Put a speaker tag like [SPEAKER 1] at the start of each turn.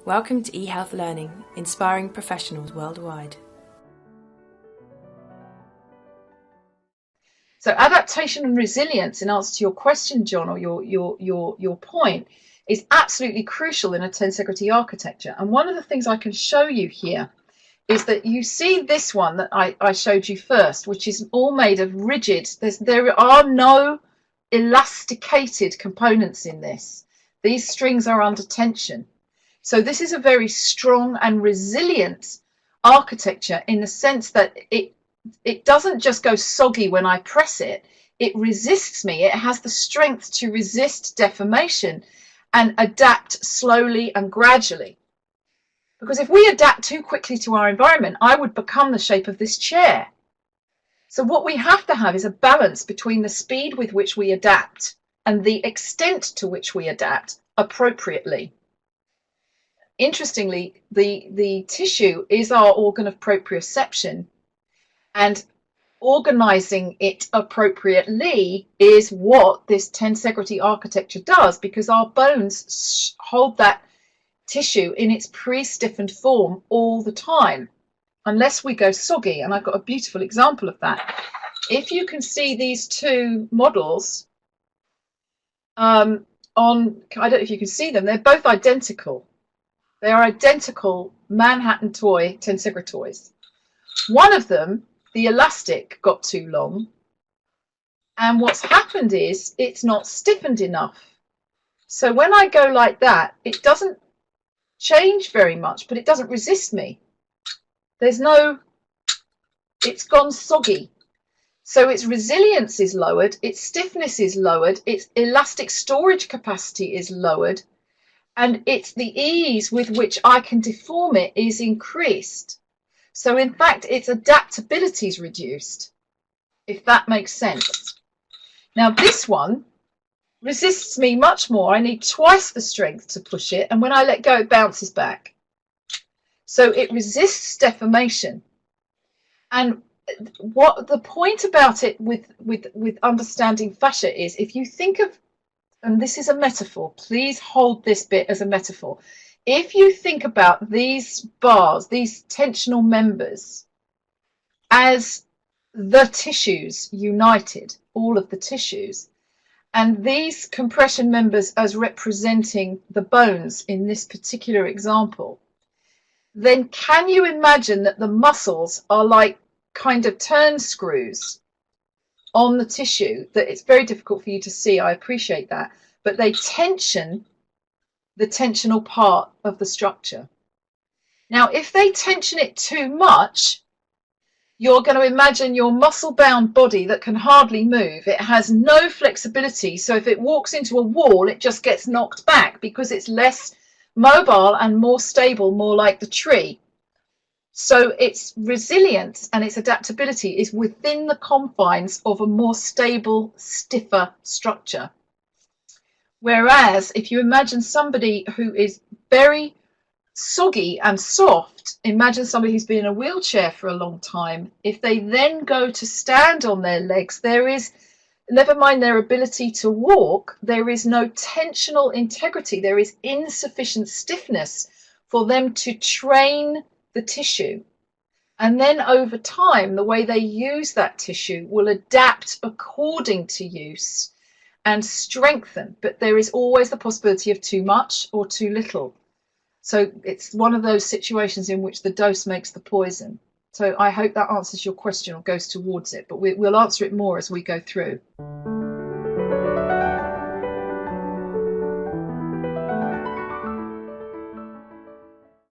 [SPEAKER 1] Welcome to eHealth Learning, inspiring professionals worldwide.
[SPEAKER 2] So adaptation and resilience, in answer to your question, John, or your point, is absolutely crucial in a tensegrity architecture. And one of the things I can show you here is that you see this one that I showed you first, which is all made of rigid. There are no elasticated components in this. These strings are under tension. So this is a very strong and resilient architecture in the sense that it doesn't just go soggy when I press it. It resists me. It has the strength to resist deformation and adapt slowly and gradually. Because if we adapt too quickly to our environment, I would become the shape of this chair. So what we have to have is a balance between the speed with which we adapt and the extent to which we adapt appropriately. Interestingly, the tissue is our organ of proprioception, and organizing it appropriately is what this tensegrity architecture does, because our bones hold that tissue in its pre-stiffened form all the time, unless we go soggy. And I've got a beautiful example of that. If you can see these two models I don't know if you can see them, they're both identical. They are identical Manhattan toy tensegritoys. One of them, the elastic got too long, and what's happened is it's not stiffened enough. So when I go like that, it doesn't change very much, but it doesn't resist me. It's gone soggy. So its resilience is lowered, its stiffness is lowered, its elastic storage capacity is lowered, and it's the ease with which I can deform it is increased. So in fact, its adaptability is reduced, if that makes sense. Now this one resists me much more. I need twice the strength to push it, and when I let go, it bounces back. So it resists deformation. And what the point about it with understanding fascia is, if you think of, and this is a metaphor, please hold this bit as a metaphor. If you think about these bars, these tensional members, as the tissues united, all of the tissues, and these compression members as representing the bones in this particular example, then can you imagine that the muscles are like kind of turn screws on the tissue? That it's very difficult for you to see, I appreciate that, but they tension the tensional part of the structure. Now if they tension it too much, you're going to imagine your muscle-bound body that can hardly move. It has no flexibility, so if it walks into a wall, it just gets knocked back because it's less mobile and more stable, more like the tree. So its resilience and its adaptability is within the confines of a more stable, stiffer structure. Whereas if you imagine somebody who is very soggy and soft, imagine somebody who's been in a wheelchair for a long time, if they then go to stand on their legs, there is, never mind their ability to walk, there is no tensional integrity, there is insufficient stiffness for them to train the tissue. And then over time, the way they use that tissue will adapt according to use and strengthen, but there is always the possibility of too much or too little. So it's one of those situations in which the dose makes the poison. So I hope that answers your question or goes towards it, but we'll answer it more as we go through.